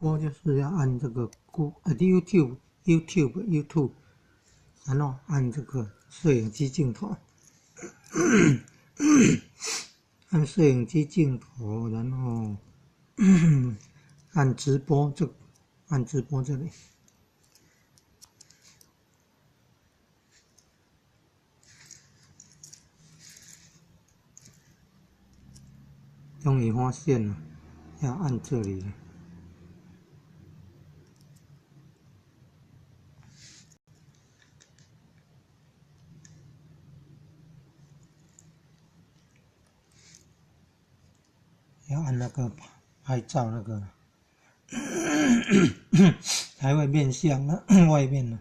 播就是要按这个YouTube，然后按这个摄影机镜头，按摄影机镜头，然后按直播按直播这里。终于发现了，要按这里了。要按那个拍照那个，才会面向了外面了。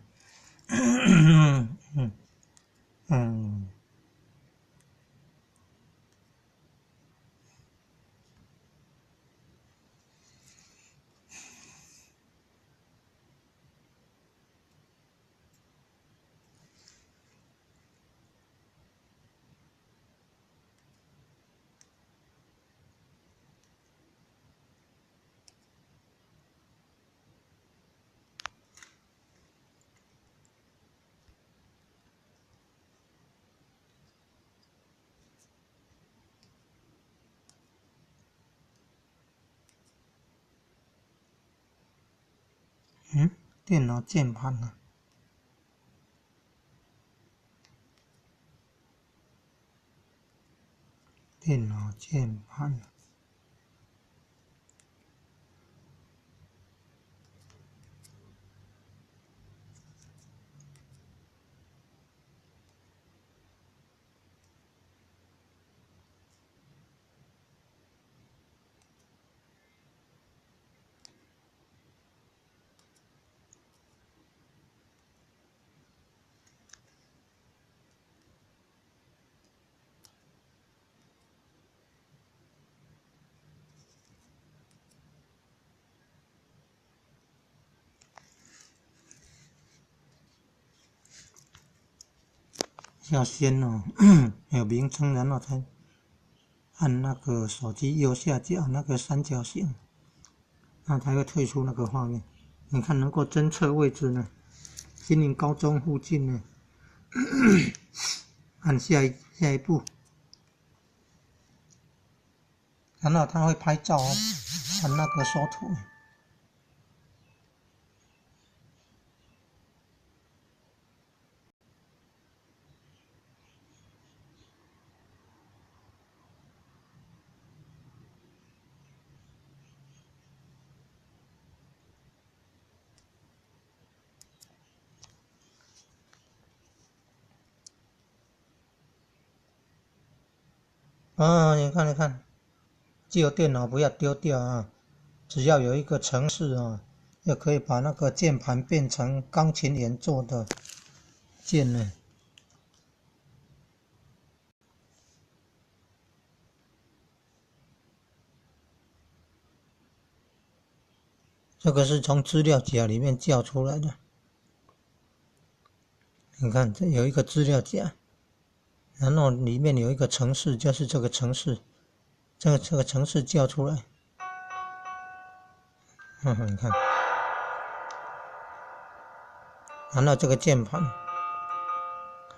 电脑键盘啊，电脑键盘。要先有名称，然后才按那个手机右下角那个三角形，那才会退出那个画面。你看能够侦测位置呢，金陵高中附近呢，按下一步，然后它会拍照按那个收图。你看，旧电脑不要丢掉啊！只要有一个程式啊，就可以把那个键盘变成钢琴演奏的键呢。这个是从资料夹里面叫出来的。你看，这有一个资料夹，然后里面有一个程式，就是这个程式，这个程式叫出来。你看，然后这个键盘，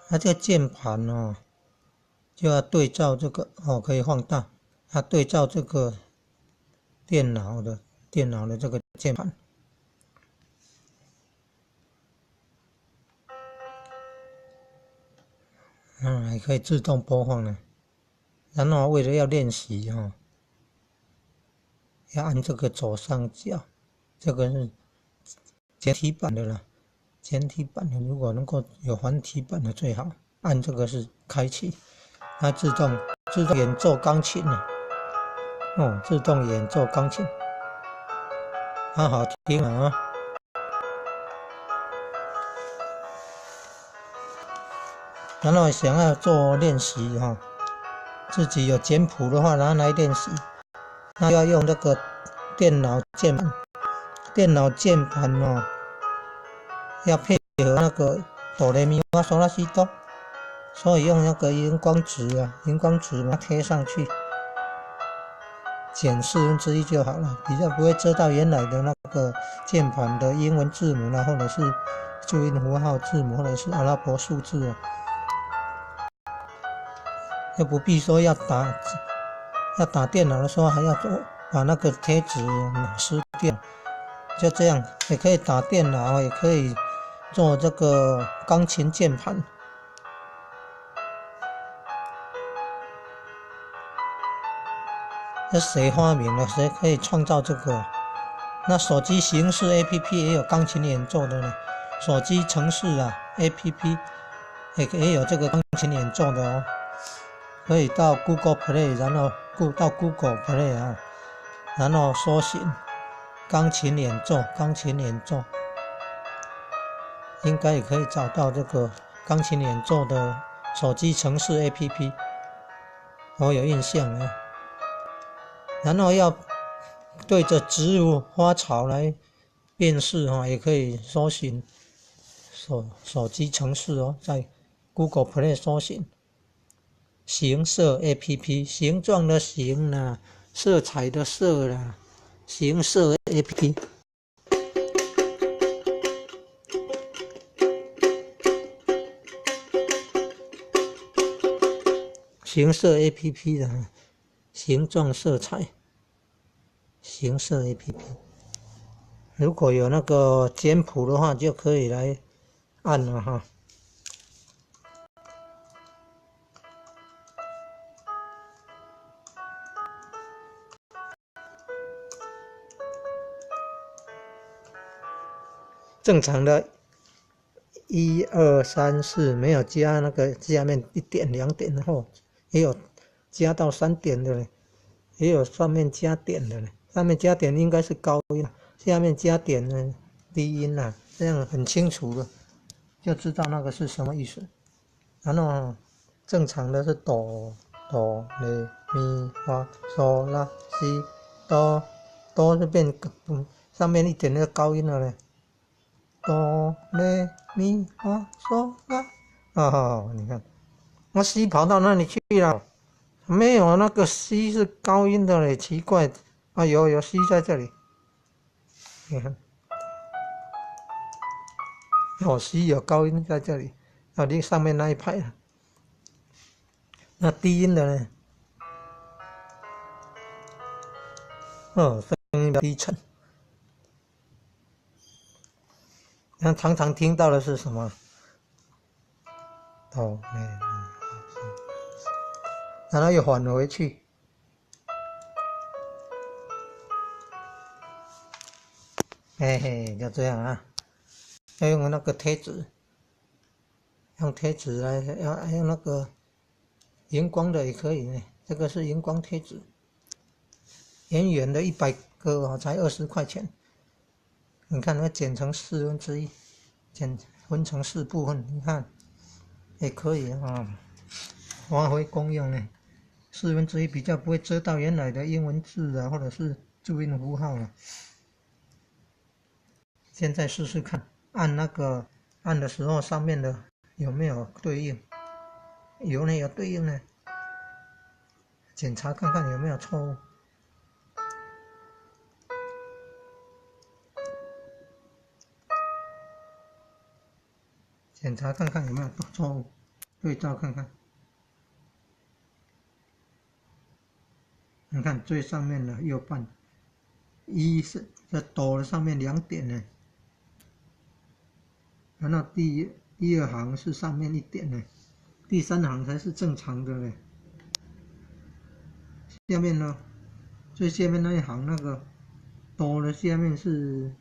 它这个键盘就要对照这个可以放大，它对照这个电脑的这个键盘。还可以自动播放呢。然后为了要练习要按这个左上角，这个是简体版的啦。简体版的如果能够有繁体版的最好，按这个是开启，它自动演奏钢琴呢。自动演奏钢琴，好听啊。然后想要做练习自己有简谱的话拿来练习，那要用这个电脑键盘要配合那个哆来咪发嗦拉西哆，所以用那个荧光纸把它贴上去。减1/4就好了，比较不会遮到原来的那个键盘的英文字母啦，或者是注音符号字母，或者是阿拉伯数字啊，又不必说要打电脑的时候还要把那个贴纸撕掉，就这样也可以打电脑，也可以做这个钢琴键盘。这谁发明了？谁可以创造这个？那手机形式 APP 也有钢琴演奏的呢，手机程式啊 APP 也有这个钢琴演奏的哦。可以到 Google Play， 然后到 Google Play 啊，然后搜寻钢琴演奏，应该也可以找到这个钢琴演奏的手机程式 APP， 我有印象啊。然后要对着植物花草来辨识也可以搜寻手机程式哦，在 Google Play 搜寻形色 APP， 形状的形啦，色彩的色啦，形色 APP。形色 APP 的形状色彩，形色 APP。如果有那个简谱的话，就可以来按了哈。正常的1、2、3、4没有加那个下面1点2点的话，也有加到3点的嘞，也有上面加点的嘞。上面加点应该是高音，下面加点呢低音啊，这样很清楚了，就知道那个是什么意思。然后正常的是哆来咪发嗦拉西哆是变上面1点那个高音了嘞。哆来咪发嗦拉你看那西跑到哪里去了？没有，那个西是高音的嘞，奇怪啊，有西在这里，你看，西有高音在这里，你上面那一排了。那低音的呢？声音的低沉。那常常听到的是什么？哆来咪发嗦，然后又返回去。嘿嘿，就这样啊。要用那个贴纸，用贴纸来，用那个荧光的也可以呢。这个是荧光贴纸，圆圆的100个才20块钱。你看，它剪成1/4，分成4部分，你看也可以啊，发挥功用呢。1/4比较不会遮到原来的英文字啊，或者是注音符号啊。现在试试看，按的时候上面的有没有对应？有呢，有对应呢。检查看看有没有错误。检查看看有没有错误，对照看看。你看最上面的右半，是在哆的上面2点呢，然后第2行是上面1点呢，第3行才是正常的呢。下面呢，最下面那一行那个哆的下面是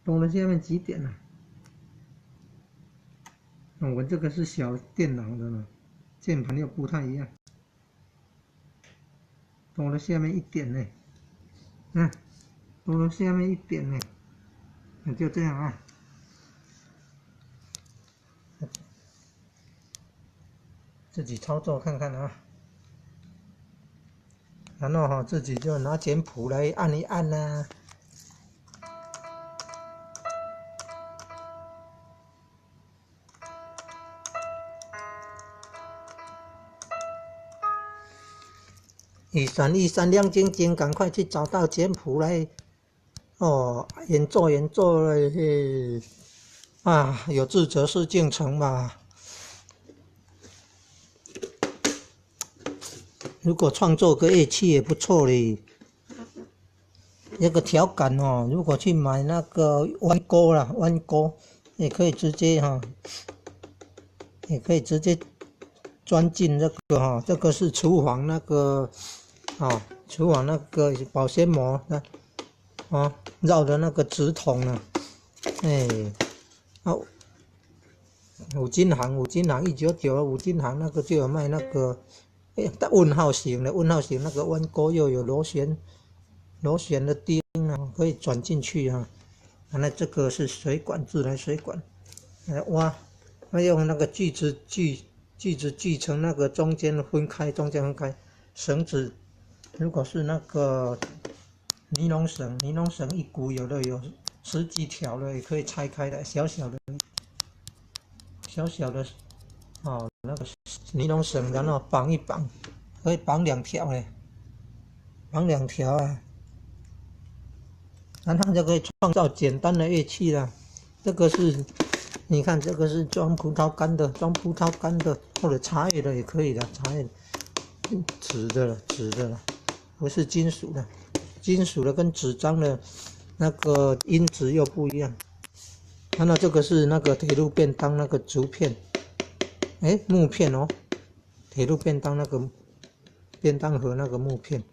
哆的下面几点呢？我这个是小电脑的呢，键盘又不太一样。哆的下面1点呢，哆的下面1点呢，就这样啊。自己操作看看啊，然后自己就拿简谱来按一按啊。一闪亮晶晶，赶快去找到简谱来哦，研究了嘿啊，有志则事竟成嘛。如果创作个乐器也不错嘞。那个调感哦，如果去买那个弯钩啦，弯钩也可以直接哈，也可以直接钻进这个哈，这个是厨房那个啊，厨房那个保鲜膜的啊，绕的那个直筒呢，哎，啊，五金行199五金行那个就有卖那个，哎，问号型的那个弯钩又有螺旋的钉啊，可以转进去啊。那这个是水管，自来水管，来挖，那用那个锯子锯成那个中间分开，绳子，如果是那个尼龙绳一股有的有10几条的，也可以拆开来，小小的哦，那个尼龙绳，然后绑一绑，可以绑2条嘞，绑2条啊。然后就可以创造简单的乐器了。这个是，你看这个是装葡萄干的，或者茶叶的也可以的，茶叶纸的了，不是金属的，金属的跟纸张的那个音质又不一样。看到这个是那个铁路便当那个竹片，哎，木片哦，铁路便当那个便当盒那个木片。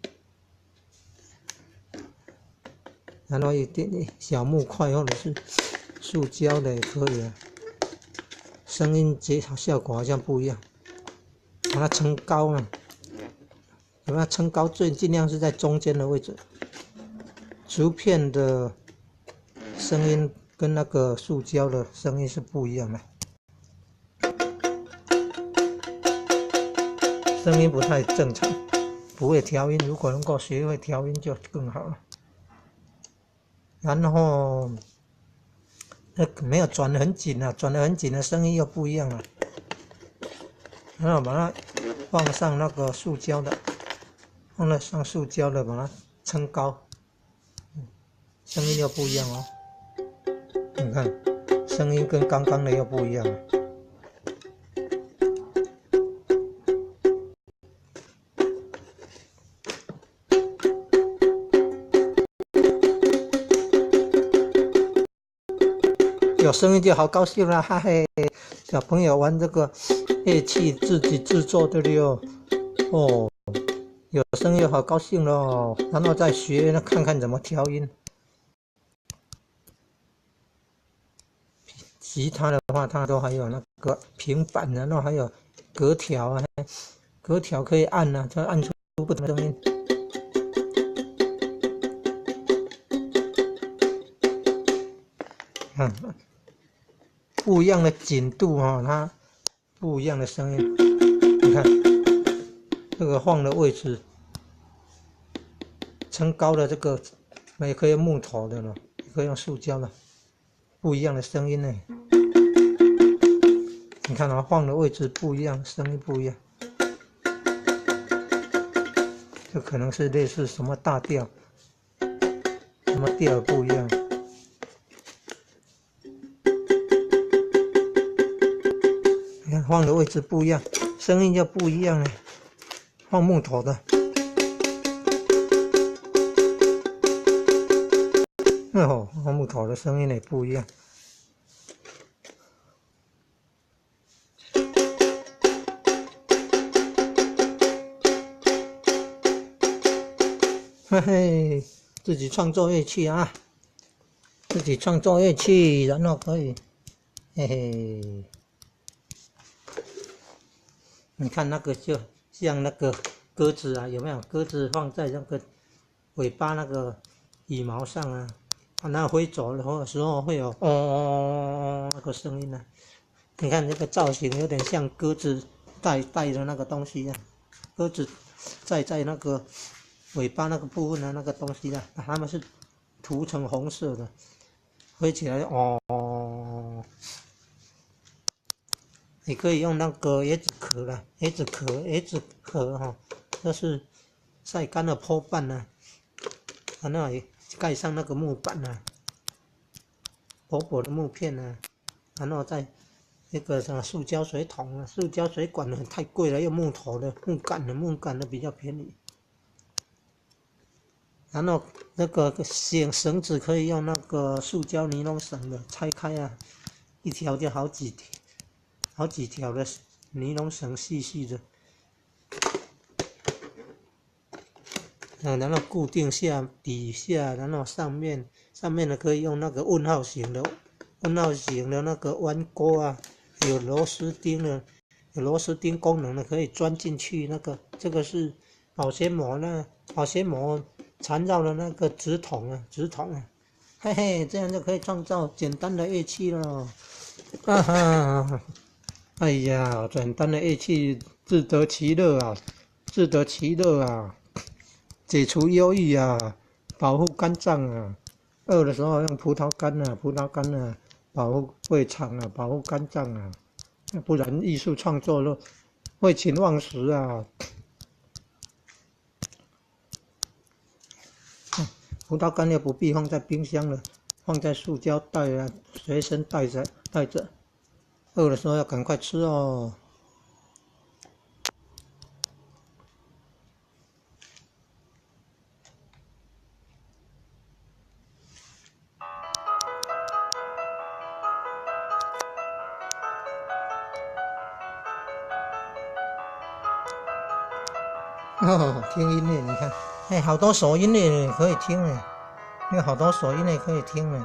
然后一点点小木块或者是塑胶的也可以啊，声音效果好像不一样。把它撑高嘛，把它撑高，尽量是在中间的位置。竹片的声音跟那个塑胶的声音是不一样的，声音不太正常，不会调音。如果能够学会调音就更好了。然后没有转得很紧啊，转得很紧的声音又不一样了。然后把它放上那个塑胶的，把它撑高，声音又不一样哦。你看，声音跟刚刚的又不一样了。有声音就好高兴了，哈嘿！小朋友玩这个乐器自己制作的了哦，有声音好高兴咯。然后再学看看怎么调音。吉他的话，它都还有那个平板，然后还有格条啊，格条可以按啊，它按出不同的声音。不一样的紧度哈，它不一样的声音。你看这个放的位置，撑高的这个也可以用木头的了，也可以用塑胶的，不一样的声音呢。你看啊，放的位置不一样，声音不一样。这可能是类似什么大调，什么调不一样。你看放的位置不一样，声音就不一样了。放木头的，哦，放木头的声音也不一样。嘿嘿，自己创作乐器啊，自己创作乐器，然后可以，嘿嘿。你看那个就像那个鸽子啊，有没有？鸽子放在那个尾巴那个羽毛上啊，那飞走的时候会有那个声音啊。你看这个造型有点像鸽子带的那个东西啊，鸽子在那个尾巴那个部分的那个东西啊，它们是涂成红色的，飞起来哦。你可以用那个椰子壳啦，椰子壳哈，这是晒干了剖半啊，然后盖上那个木板啊，薄薄的木片啊，然后再那个什么塑胶水桶啊，塑胶水管呢太贵了，用木头的、木杆的比较便宜。然后那个绳子可以用那个塑胶尼龙绳的，拆开啊，一条就好几条的尼龙绳，细细的，然后固定下底下，然后上面呢可以用那个问号形的那个弯钩啊，有螺丝钉功能的，可以钻进去。这个是保鲜膜缠绕了那个直筒啊，嘿嘿，这样就可以创造简单的乐器了。哈哈，哎呀，简单的乐器自得其乐啊，解除忧郁啊，保护肝脏啊，饿的时候用葡萄干啊，保护胃肠啊，保护肝脏啊，不然艺术创作了废寝忘食啊。葡萄干也不必放在冰箱了，放在塑胶袋啊，随身带着，饿的时候要赶快吃哦。哦，听音乐，你看，哎，好多首音乐可以听哎，有好多首音乐可以听哎。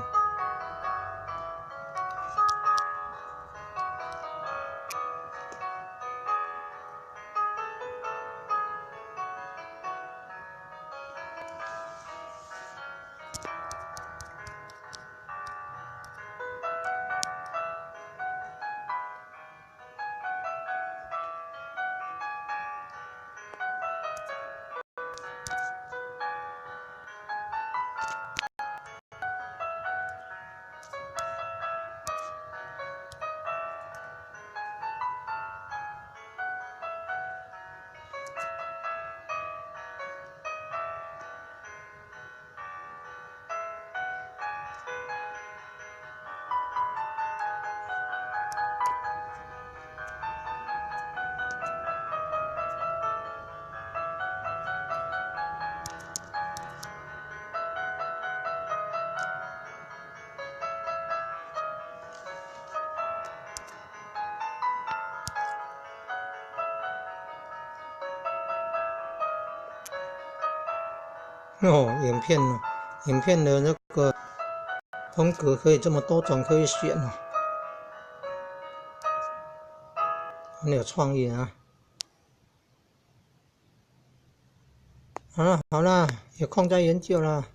哦，影片的那个风格可以这么多种可以选哦，很有创意啊。好了，有空再研究啦。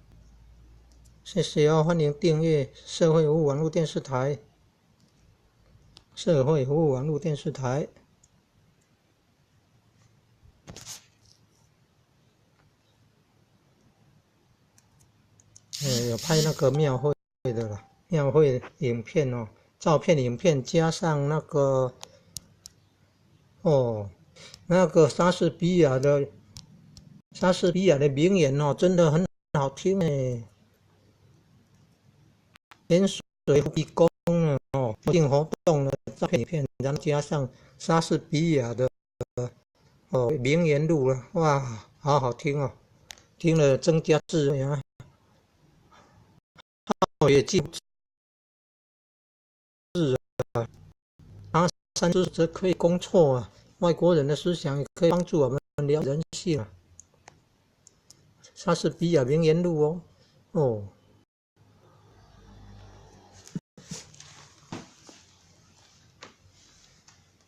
谢谢哦，欢迎订阅社会服务网络电视台。有拍那个庙会的啦，庙会影片哦，照片、影片加上那个那个莎士比亚的名言哦，真的很好听诶。盐水义工定活动的照片、影片，然后加上莎士比亚的名言录了，哇，好好听哦，听了增加智慧啊，也记不住啊。然后三知则可以攻错啊，外国人的思想也可以帮助我们了解人性啊。莎士比亚名言录哦，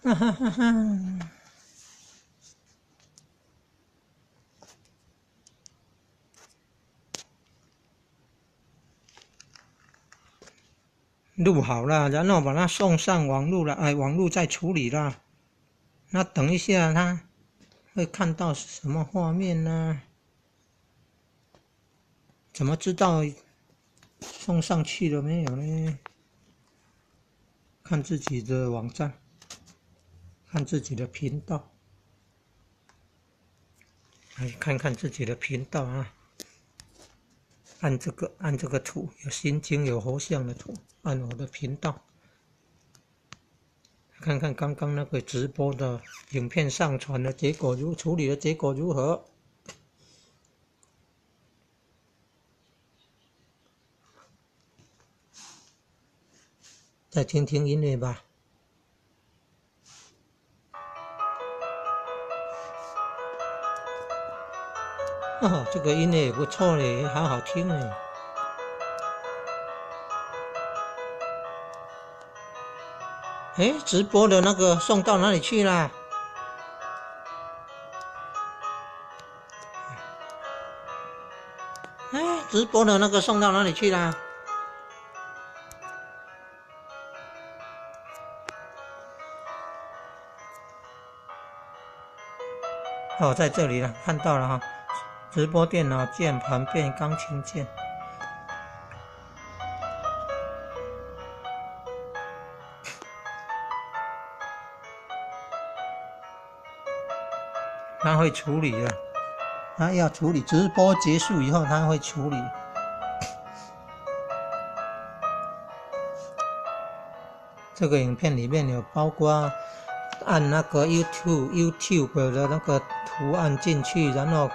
哈哈哈哈。录好了，然后把它送上网络了，网络再处理啦。那等一下他会看到什么画面呢？怎么知道送上去了没有呢？看自己的网站，看自己的频道。来看看自己的频道啊，按这个图，有心经有佛像的图，按我的频道，看看刚刚那个直播的影片上传的结果处理的结果如何？再听听音乐吧。哦，这个音乐也不错嘞，好好听哎。哎，直播的那个送到哪里去啦？哎，直播的那个送到哪里去啦？哦，在这里了，看到了哈。直播电脑键盘变钢琴键。他会处理的，他要处理。直播结束以后，他会处理。这个影片里面有包括按那个 YouTube 的那个图案进去，然后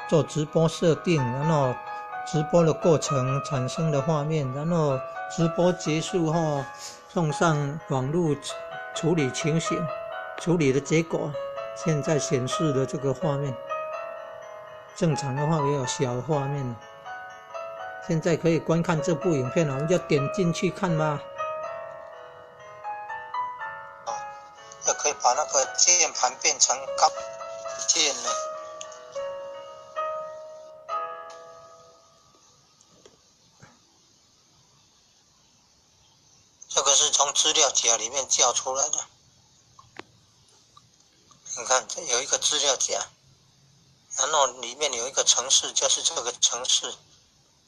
做直播设定，然后直播的过程产生的画面，然后直播结束后送上网络处理情形，处理的结果。现在显示的这个画面，正常的话也有小的画面。现在可以观看这部影片了，我们就点进去看吧。也可以把那个键盘变成钢键呢。这个是从资料夹里面叫出来的。你看，这有一个资料夹，然后里面有一个程式，就是这个程式，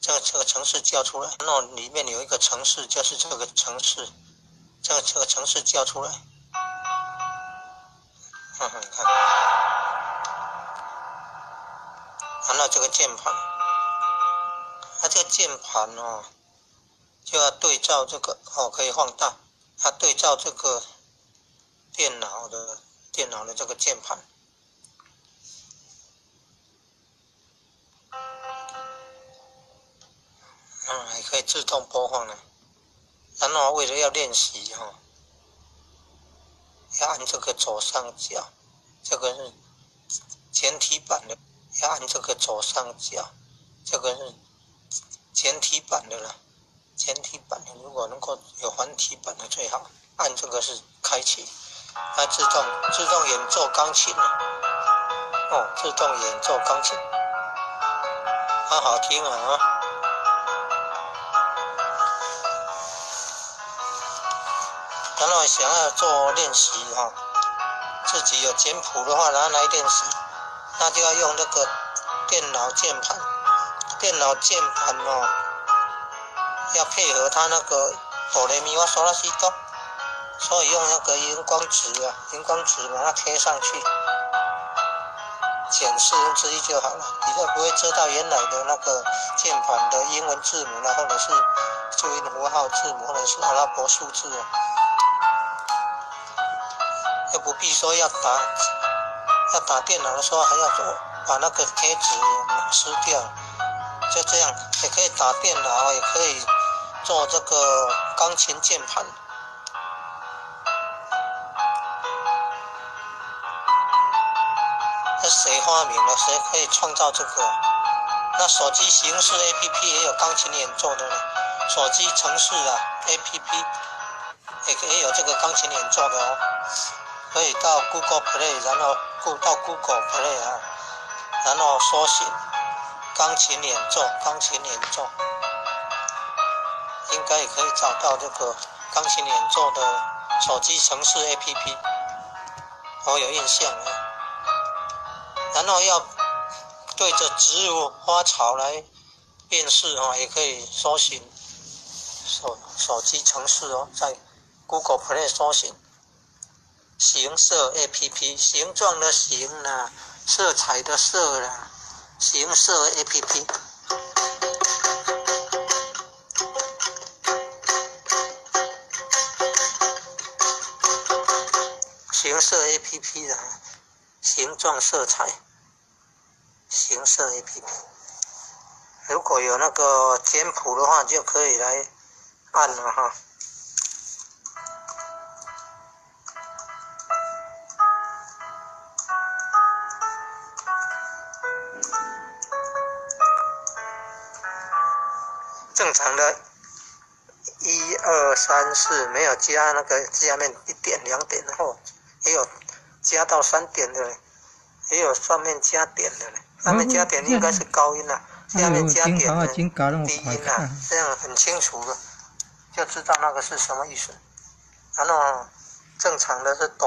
这个程式叫出来，然后里面有一个程式，就是这个程式，这个程式叫出来。你看，然后这个键盘，它这个键盘哦，就要对照这个哦，可以放大，它对照这个电脑的这个键盘。还可以自动播放呢。然后为了要练习哈，要按这个左上角，这个是简体版的，要按这个左上角，这个是简体版的了。简体版的如果能够有繁体版的最好，按这个是开启，它自动演奏钢琴了。哦，自动演奏钢琴，好好听啊！然后想要做练习哈，自己有简谱的话拿来练习，那就要用那个电脑键盘。电脑键盘哦，要配合它那个哆来咪发嗦拉西哆，所以用那个荧光纸把它贴上去，减4/1就好了，比较不会遮到原来的那个键盘的英文字母啦，或者是注音符号字母，或者是阿拉伯数字啊。又不必说要打电脑的时候还要把那个贴纸撕掉，就这样也可以打电脑，也可以做这个钢琴键盘。这谁发明了？谁可以创造这个？那手机形式 APP 也有钢琴演奏的呢，手机程式啊 APP 也可以有这个钢琴演奏的哦。可以到 Google Play， 然后到 Google Play 啊，然后搜寻钢琴演奏，应该也可以找到这个钢琴演奏的手机程式 APP， 我有印象啊。然后要对着植物花草来辨识啊，也可以搜寻手机程式哦，在 Google Play 搜寻形色 APP， 形状的形啦，色彩的色啦，形色 APP。形色 APP 的形状色彩，形色 APP。如果有那个简谱的话，就可以来按了哈。正常的1、2、3、4没有加那个下面1点2点后，也有加到3点的，也有上面加点的，上面加点应该是高音啦，下面加点的低音啦，这样很清楚的，就知道那个是什么意思。然后正常的是哆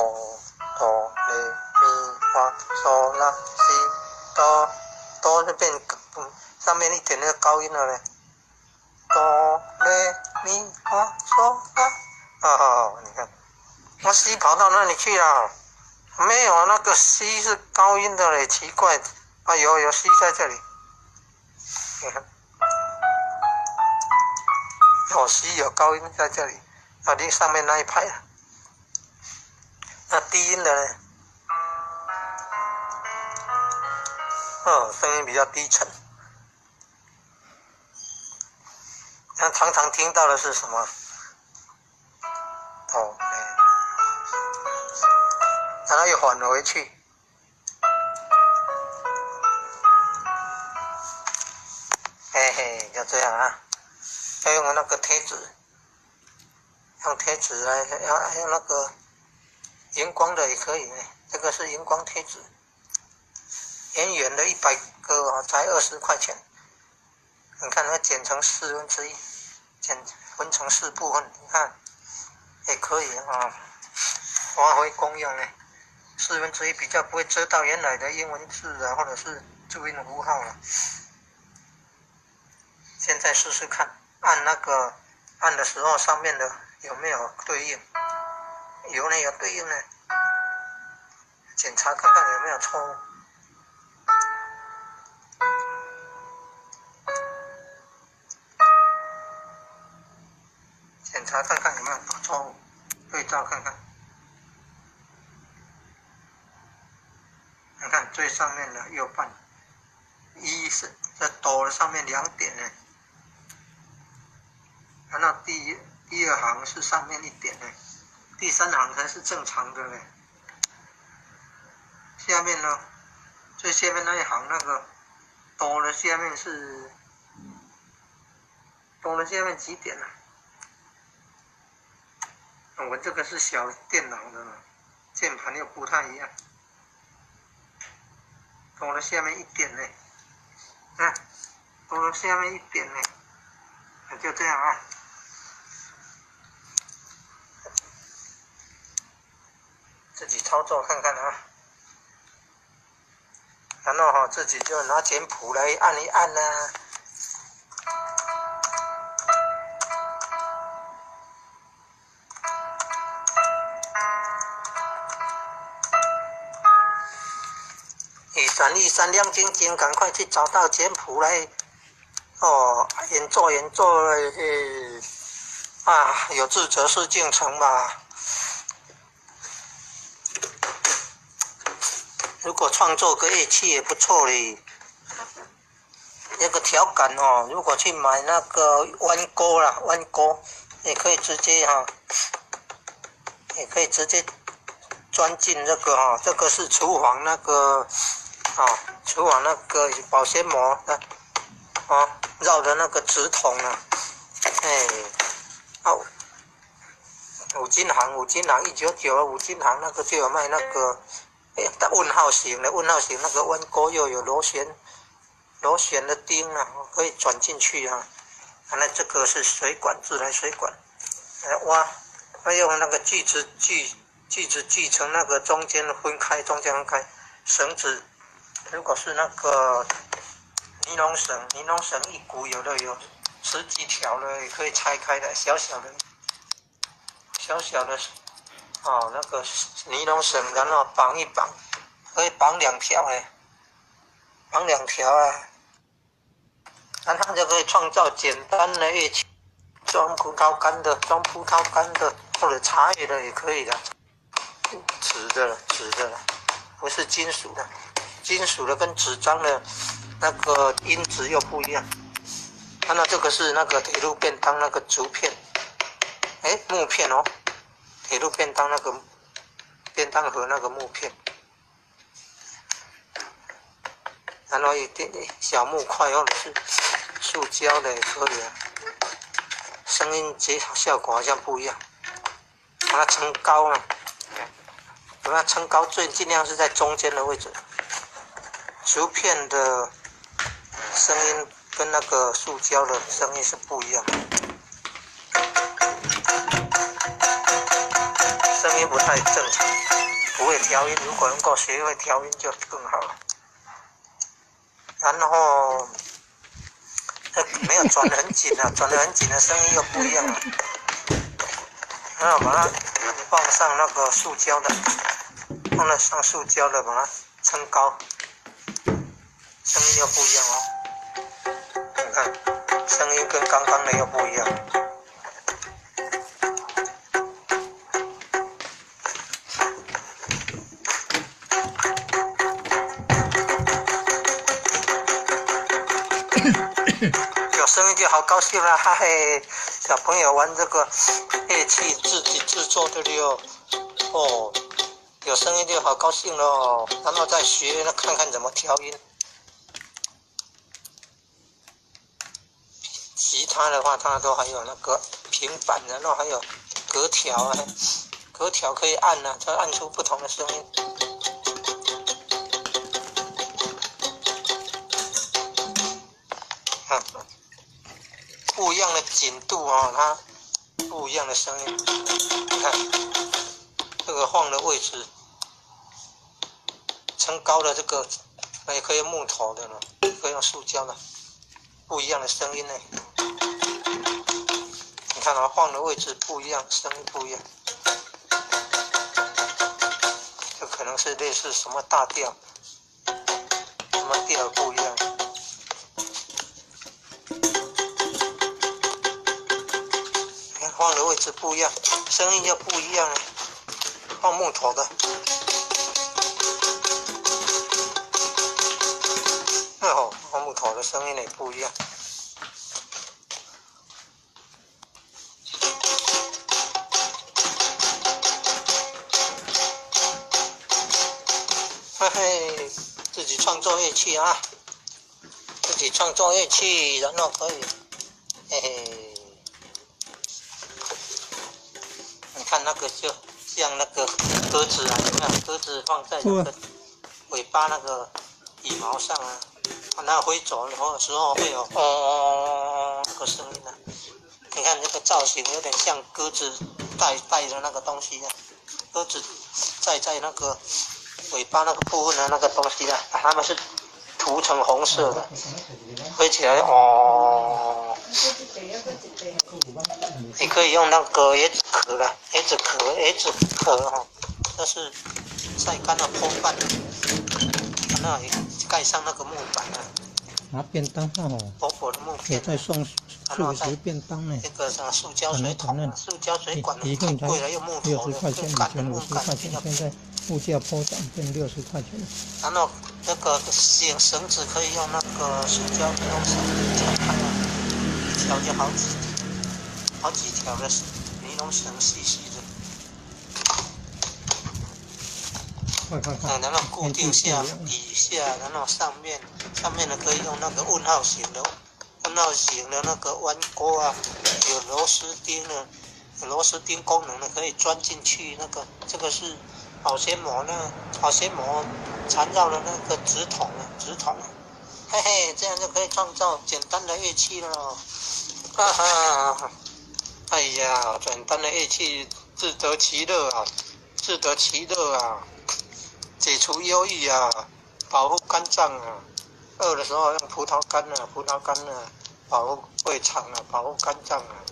来咪发嗦拉西哆就变上面1点那个高音了嘞。哆来咪发嗦拉，你看，我西跑到哪里去了？没有，那个西是高音的嘞，奇怪。啊，有西在这里，你看，有西有高音在这里，啊，你上面那一排啊。那低音的呢？声音比较低沉。那常常听到的是什么？然后又返回去。嘿嘿，就这样啊。要用那个贴纸，用贴纸来，用那个荧光的也可以呢。这个是荧光贴纸，圆圆的100个啊，才20块钱。你看它剪成1/4，分成4部分，你看也可以啊，发挥功用呢。1/4比较不会遮到原来的英文字啊，或者是注音符号啊。现在试试看，按的时候上面的有没有对应？有呢，有对应呢。检查看看有没有错误。检查看看有没有错误，对照看看。你看最上面的右半，1是在哆的上面2点呢，然后第2行是上面1点呢，第3行才是正常的呢。下面呢，最下面那一行那个哆的下面是哆的下面几点呢？我这个是小电脑的，键盘又不太一样。哆的下面1点呢，哆的下面1点呢，就这样啊。自己操作看看啊。然后自己就拿简谱来按一按啊。一闪亮晶晶，赶快去找到简谱来演奏有志则事竟成嘛。如果创作个乐器也不错嘞。那个调感如果去买那个弯钩啦，弯钩也可以直接也可以直接钻进这个这个是厨房那个厨房那个保鲜膜的绕的那个直筒啊，五金行1995五金行那个就有卖那个问号型的那个弯钩又有螺旋的钉啊，可以转进去啊。那这个是水管，自来水管，挖，用那个锯子锯成那个中间分开，绳子，如果是那个尼龙绳一股有的有10几条的，也可以拆开的，小小的那个尼龙绳，然后绑一绑，可以绑2条嘞，绑2条啊，然后就可以创造简单的乐器，装葡萄干的，或者茶叶的也可以的，纸的了，不是金属的，金属的跟纸张的那个音质又不一样。那这个是那个铁路便当那个竹片，木片哦，铁路便当那个便当盒那个木片，然后一点小木块或者是塑胶的也可以啊，声音效果好像不一样。把它撑高啊，把它撑高，尽量是在中间的位置。竹片的声音跟那个塑胶的声音是不一样的，声音不太正常。不会调音，如果能够学会调音就更好了。然后没有转得很紧啊，转得很紧的声音又不一样了。然后把它放上那个塑胶的，把它撑高，声音又不一样哦。你看，声音跟刚刚的又不一样。有声音就好高兴了，哈嘿！小朋友玩这个乐器自己制作的了哦，有声音就好高兴了，然后再学看看怎么调音。其他的话，它都还有那个平板，然后还有格条啊，格条可以按啊，它按出不同的声音。不一样的紧度哦，它不一样的声音。你看这个放的位置，撑高的这个也可以用木头的呢，可以用塑胶的，不一样的声音呢。你看啊，放的位置不一样，声音不一样。这可能是类似什么大调，什么调不一样。放的位置不一样，声音就不一样了。放木头的，放木头的声音也不一样。嘿嘿，自己创作乐器啊，自己创作乐器，然后可以，嘿嘿。看那个就像那个鸽子啊，有没有？鸽子放在那个尾巴那个羽毛上啊，它飞走的时候会有那个声音啊。你看这个造型有点像鸽子带的那个东西啊，鸽子在那个尾巴那个部分的那个东西啊，它们是涂成红色的，飞起来你可以用那个椰子壳哦，这是晒干了破饭，那也盖上那个木板啊。拿便当哦，薄的木片，再送素食便当呢。这个什么塑胶水桶、塑胶水管太贵了，又木头的，又干的木干，现在物价波涨，变60块钱了。然后那个绳子可以用那个塑胶的用绳子拆开啊，一条就好几条的尼龙绳，细细的。然后固定下底下，然后上面的可以用那个问号型的那个弯钩啊，有螺丝钉功能的，可以钻进去。这个是保鲜膜缠绕的那个纸筒，嘿嘿，这样就可以创造简单的乐器了。哈哈，哎呀，简单的乐器自得其乐啊，解除忧郁啊，保护肝脏啊，饿的时候用葡萄干啊，保护胃肠啊，保护肝脏啊，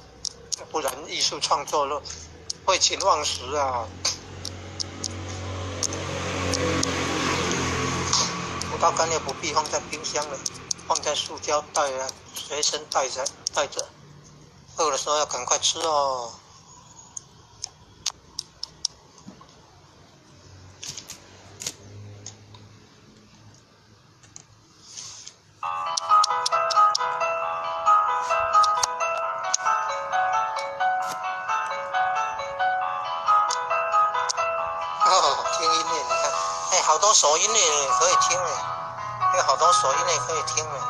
不然艺术创作了废寝忘食啊。高干也不必放在冰箱了，放在塑胶袋啊，随身带着。饿的时候要赶快吃哦。听音乐，你看，哎，好多手音乐可以听哎，有好多手音乐可以听哎。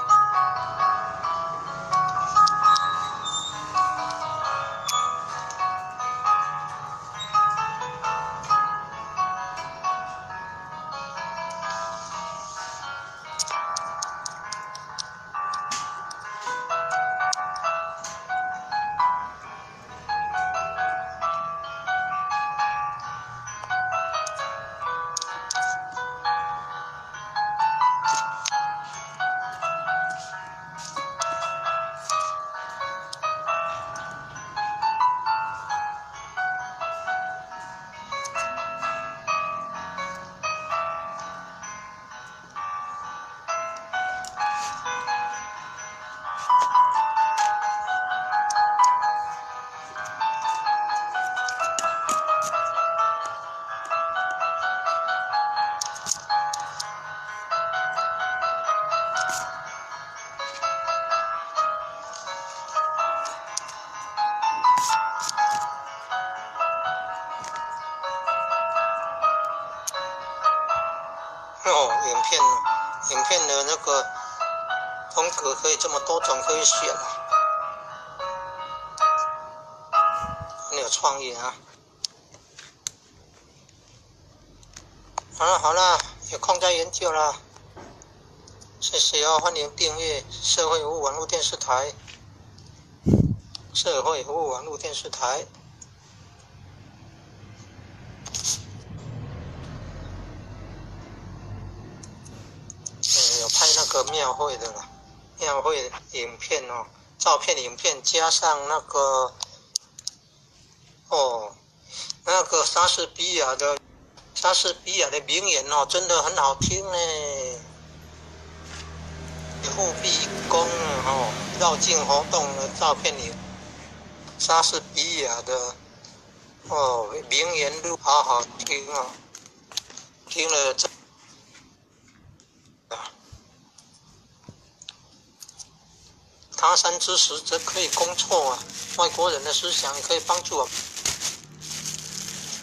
影片的那个风格可以这么多种可以选啊，很有创意啊。好了，有空再研究啦。谢谢哦，欢迎订阅社会服务网络电视台。社会服务网络电视台。有拍那个庙会的啦，庙会影片哦，照片、影片加上那个那个莎士比亚的名言哦，真的很好听呢。富毕宫绕境活动的照片里，莎士比亚的名言录好好听哦，听了这。他山之石则可以攻错啊！外国人的思想也可以帮助我。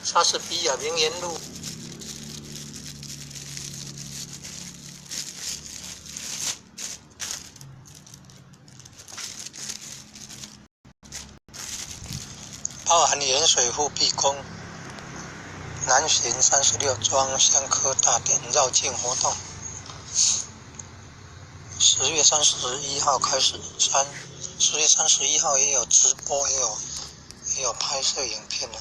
莎士比亚名言录。包含盐水富毕宫、南巡36庄香科大典绕境活动。10月31号开始10月31号也有直播，也有拍摄影片了。